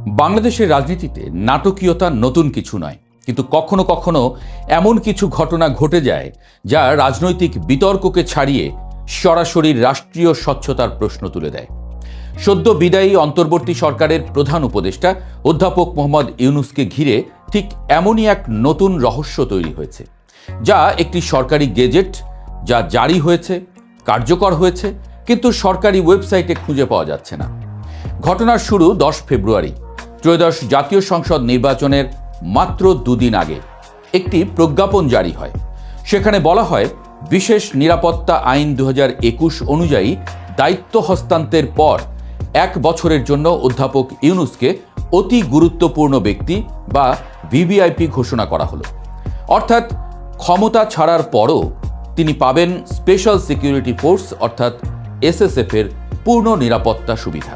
বাংলাদেশের রাজনীতিতে নাটকীয়তা নতুন কিছু নয়, কিন্তু কখনো কখনো এমন কিছু ঘটনা ঘটে যায় যা রাজনৈতিক বিতর্ককে ছাড়িয়ে সরাসরি রাষ্ট্রীয় স্বচ্ছতার প্রশ্ন তুলে দেয়। সদ্য বিদায়ী অন্তর্বর্তী সরকারের প্রধান উপদেষ্টা অধ্যাপক মোহাম্মদ ইউনূসকে ঘিরে ঠিক এমনই এক নতুন রহস্য তৈরি হয়েছে, যা একটি সরকারি গেজেট যা জারি হয়েছে, কার্যকর হয়েছে, কিন্তু সরকারি ওয়েবসাইটে খুঁজে পাওয়া যাচ্ছে না। ঘটনার শুরু 10 ফেব্রুয়ারি, ত্রয়োদশ জাতীয় সংসদ নির্বাচনের মাত্র দুদিন আগে একটি প্রজ্ঞাপন জারি হয়। সেখানে বলা হয়, বিশেষ নিরাপত্তা আইন 2021 অনুযায়ী দায়িত্ব হস্তান্তরের পর 1 বছরের জন্য অধ্যাপক ইউনূসকে অতি গুরুত্বপূর্ণ ব্যক্তি বা ভিভিআইপি ঘোষণা করা হলো। অর্থাৎ ক্ষমতা ছাড়ার পরও তিনি পাবেন স্পেশাল সিকিউরিটি ফোর্স অর্থাৎ এসএসএফ এর পূর্ণ নিরাপত্তা সুবিধা।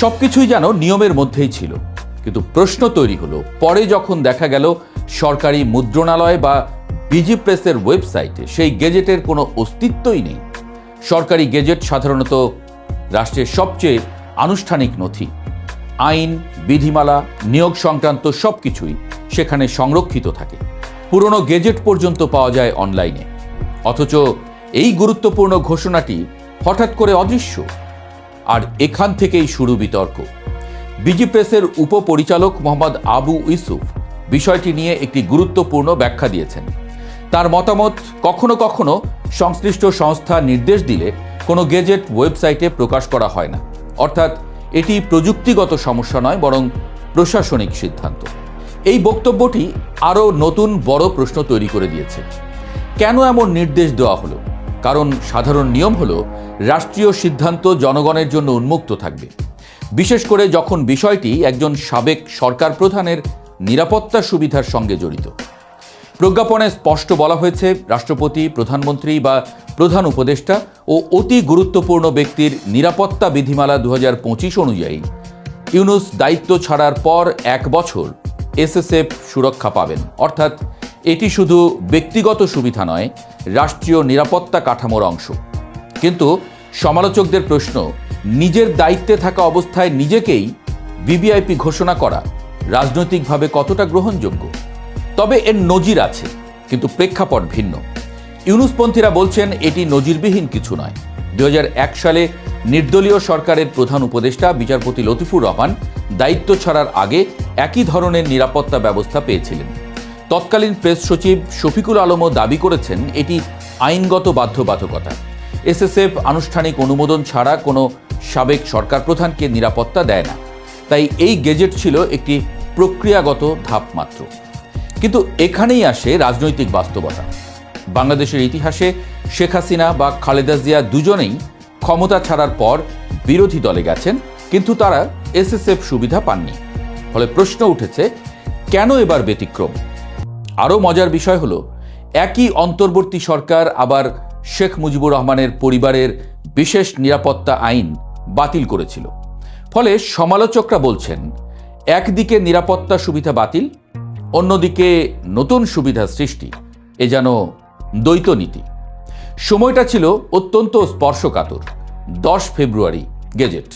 সবকিছুই যেন নিয়মের মধ্যেই ছিল, কিন্তু প্রশ্ন তৈরি হলো পরে যখন দেখা গেল সরকারি মুদ্রণালয় বা বিজি প্রেসের ওয়েবসাইটে সেই গেজেটের কোনো অস্তিত্বই নেই। সরকারি গেজেট সাধারণত রাষ্ট্রের সবচেয়ে আনুষ্ঠানিক নথি। আইন, বিধিমালা, নিয়োগ সংক্রান্ত সবকিছুই সেখানে সংরক্ষিত থাকে। পুরনো গেজেট পর্যন্ত পাওয়া যায় অনলাইনে। অথচ এই গুরুত্বপূর্ণ ঘোষণাটি হঠাৎ করে অদৃশ্য। আর এখান থেকেই শুরু বিতর্ক। বিজি প্রেসের উপপরিচালক মোহাম্মদ আবু ইউসুফ বিষয়টি নিয়ে একটি গুরুত্বপূর্ণ ব্যাখ্যা দিয়েছেন। তার মতামত, কখনো কখনো সংশ্লিষ্ট সংস্থা নির্দেশ দিলে কোনো গেজেট ওয়েবসাইটে প্রকাশ করা হয় না। অর্থাৎ এটি প্রযুক্তিগত সমস্যা নয়, বরং প্রশাসনিক সিদ্ধান্ত। এই বক্তব্যটি আরও নতুন বড় প্রশ্ন তৈরি করে দিয়েছে। কেন এমন নির্দেশ দেওয়া হলো? কারণ সাধারণ নিয়ম হলো রাষ্ট্রীয় সিদ্ধান্ত জনগণের জন্য উন্মুক্ত থাকবে, বিশেষ করে যখন বিষয়টি একজন সাবেক সরকার প্রধানের নিরাপত্তা সুবিধার সঙ্গে জড়িত। প্রজ্ঞাপনে স্পষ্ট বলা হয়েছে, রাষ্ট্রপতি, প্রধানমন্ত্রী বা প্রধান উপদেষ্টা ও অতি গুরুত্বপূর্ণ ব্যক্তির নিরাপত্তা বিধিমালা 2025 অনুযায়ী ইউনূস দায়িত্ব ছাড়ার পর 1 বছর এসএসএফ সুরক্ষা পাবেন। অর্থাৎ এটি শুধু ব্যক্তিগত সুবিধা নয়, রাষ্ট্রীয় নিরাপত্তা কাঠামোর অংশ। কিন্তু সমালোচকদের প্রশ্ন, নিজের দায়িত্বে থাকা অবস্থায় নিজেকেই ভিভিআইপি ঘোষণা করা রাজনৈতিকভাবে কতটা গ্রহণযোগ্য? তবে এর নজির আছে, কিন্তু প্রেক্ষাপট ভিন্ন। ইউনূসপন্থীরা বলছেন এটি নজিরবিহীন কিছু নয়। 2001 সালে নির্দলীয় সরকারের প্রধান উপদেষ্টা বিচারপতি লতিফুর রহমান দায়িত্ব ছাড়ার আগে একই ধরনের নিরাপত্তা ব্যবস্থা পেয়েছিলেন। তৎকালীন প্রেস সচিব শফিকুল আলমও দাবি করেছেন এটি আইনগত বাধ্যবাধকতা। এসএসএফ আনুষ্ঠানিক অনুমোদন ছাড়া কোনো সাবেক সরকার প্রধানকে নিরাপত্তা দেয় না। তাই এই গেজেট ছিল একটি প্রক্রিয়াগত ধাপ মাত্র। কিন্তু এখানেই আসে রাজনৈতিক বাস্তবতা। বাংলাদেশের ইতিহাসে শেখ হাসিনা বা খালেদা জিয়া দুজনেই ক্ষমতা ছাড়ার পর বিরোধী দলে গেছেন, কিন্তু তারা এসএসএফ সুবিধা পাননি। ফলে প্রশ্ন উঠেছে, কেন এবার ব্যতিক্রম? আরও মজার বিষয় হলো, একই অন্তর্বর্তী সরকার আবার শেখ মুজিবুর রহমানের পরিবারের বিশেষ নিরাপত্তা আইন বাতিল করেছিল। ফলে সমালোচকরা বলছেন, একদিকে নিরাপত্তা সুবিধা বাতিল, অন্যদিকে নতুন সুবিধা সৃষ্টি। এ যেন দ্বৈত নীতি। সময়টা ছিল অত্যন্ত স্পর্শকাতর। 10 ফেব্রুয়ারি গেজেট,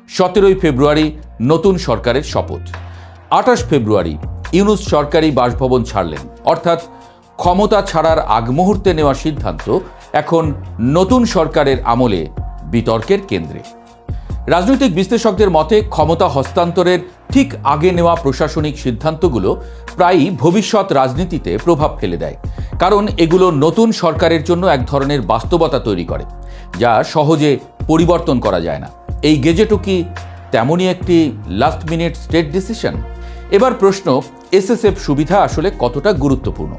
17 ফেব্রুয়ারি নতুন সরকারের শপথ, 28 ফেব্রুয়ারি ইউনূস সরকারি বাসভবন ছাড়লেন। অর্থাৎ ক্ষমতা ছাড়ার আগ মুহূর্তে নেওয়া সিদ্ধান্ত এখন নতুন সরকারের আমলে বিতর্কের কেন্দ্রে। রাজনৈতিক বিশ্লেষকদের মতে, ক্ষমতা হস্তান্তরের ঠিক আগে নেওয়া প্রশাসনিক সিদ্ধান্তগুলো প্রায়ই ভবিষ্যৎ রাজনীতিতে প্রভাব ফেলে দেয়। কারণ এগুলো নতুন সরকারের জন্য এক ধরনের বাস্তবতা তৈরি করে, যা সহজে পরিবর্তন করা যায় না। এই গেজেটও কি তেমনই একটি লাস্ট মিনিট স্টেট ডিসিশন? এবার প্রশ্ন, এসএসএফ সুবিধা আসলে কতটা গুরুত্বপূর্ণ?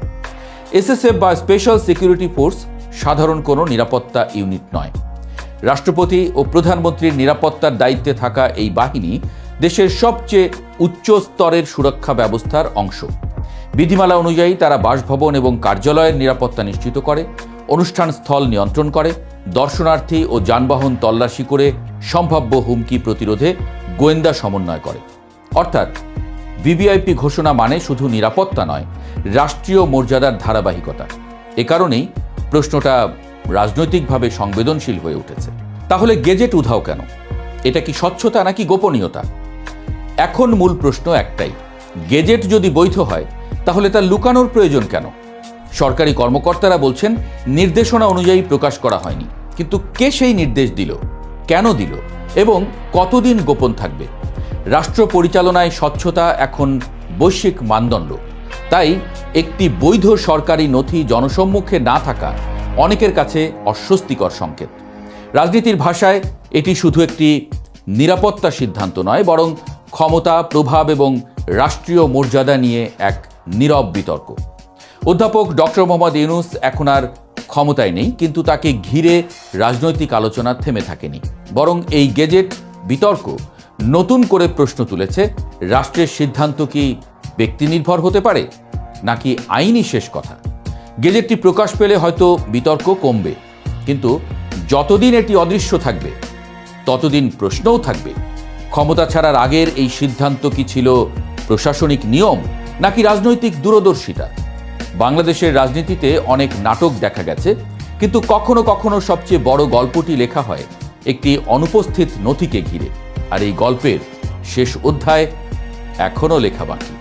এসএসএফ বা স্পেশাল সিকিউরিটি ফোর্স সাধারণ কোনো নিরাপত্তা ইউনিট নয়। রাষ্ট্রপতি ও প্রধানমন্ত্রীর নিরাপত্তার দায়িত্বে থাকা এই বাহিনী দেশের সবচেয়ে উচ্চ স্তরের সুরক্ষা ব্যবস্থার অংশ। বিধিমালা অনুযায়ী তারা বাসভবন এবং কার্যালয়ের নিরাপত্তা নিশ্চিত করে, অনুষ্ঠান স্থল নিয়ন্ত্রণ করে, দর্শনার্থী ও যানবাহন তল্লাশি করে সম্ভাব্য হুমকি প্রতিরোধে গোয়েন্দা সমন্বয় করে। অর্থাৎ ভিভিআইপি ঘোষণা মানে শুধু নিরাপত্তা নয়, রাষ্ট্রীয় মর্যাদার ধারাবাহিকতা। এ কারণেই প্রশ্নটা রাজনৈতিকভাবে সংবেদনশীল হয়ে উঠেছে। তাহলে গেজেট উধাও কেন? এটা কি স্বচ্ছতা নাকি গোপনীয়তা? এখন মূল প্রশ্ন একটাই, গেজেট যদি বৈধ হয় তাহলে তা লুকানোর প্রয়োজন কেন? সরকারি কর্মকর্তারা বলছেন নির্দেশনা অনুযায়ী প্রকাশ করা হয়নি, কিন্তু কে সেই নির্দেশ দিল, কেন দিল এবং কতদিন গোপন থাকবে? রাষ্ট্র পরিচালনায় স্বচ্ছতা এখন বৈশ্বিক মানদণ্ড, তাই একটি বৈধ সরকারি নথি জনসম্মুখে না থাকা অনেকের কাছে অস্বস্তিকর সংকেত। রাজনীতির ভাষায় এটি শুধু একটি নিরাপত্তা সিদ্ধান্ত নয়, বরং ক্ষমতা, প্রভাব এবং রাষ্ট্রীয় মর্যাদা নিয়ে এক নীরব বিতর্ক। অধ্যাপক ডক্টর মোহাম্মদ ইউনূস এখন আর ক্ষমতায় নেই, কিন্তু তাকে ঘিরে রাজনৈতিক আলোচনা থেমে থাকেনি, বরং এই গেজেট বিতর্ক নতুন করে প্রশ্ন তুলেছে, রাষ্ট্রের সিদ্ধান্ত কি ব্যক্তি নির্ভর হতে পারে নাকি আইনি শেষ কথা? গেজেটটি প্রকাশ পেলে হয়তো বিতর্ক কমবে, কিন্তু যতদিন এটি অদৃশ্য থাকবে ততদিন প্রশ্নও থাকবে। ক্ষমতা ছাড়ার আগের এই সিদ্ধান্ত কি ছিল প্রশাসনিক নিয়ম নাকি রাজনৈতিক দূরদর্শিতা? বাংলাদেশের রাজনীতিতে অনেক নাটক দেখা গেছে, কিন্তু কখনো কখনো সবচেয়ে বড় গল্পটি লেখা হয় একটি অনুপস্থিত নথিকে ঘিরে, আর এই গল্পের শেষ অধ্যায় এখনও লেখা বাকি।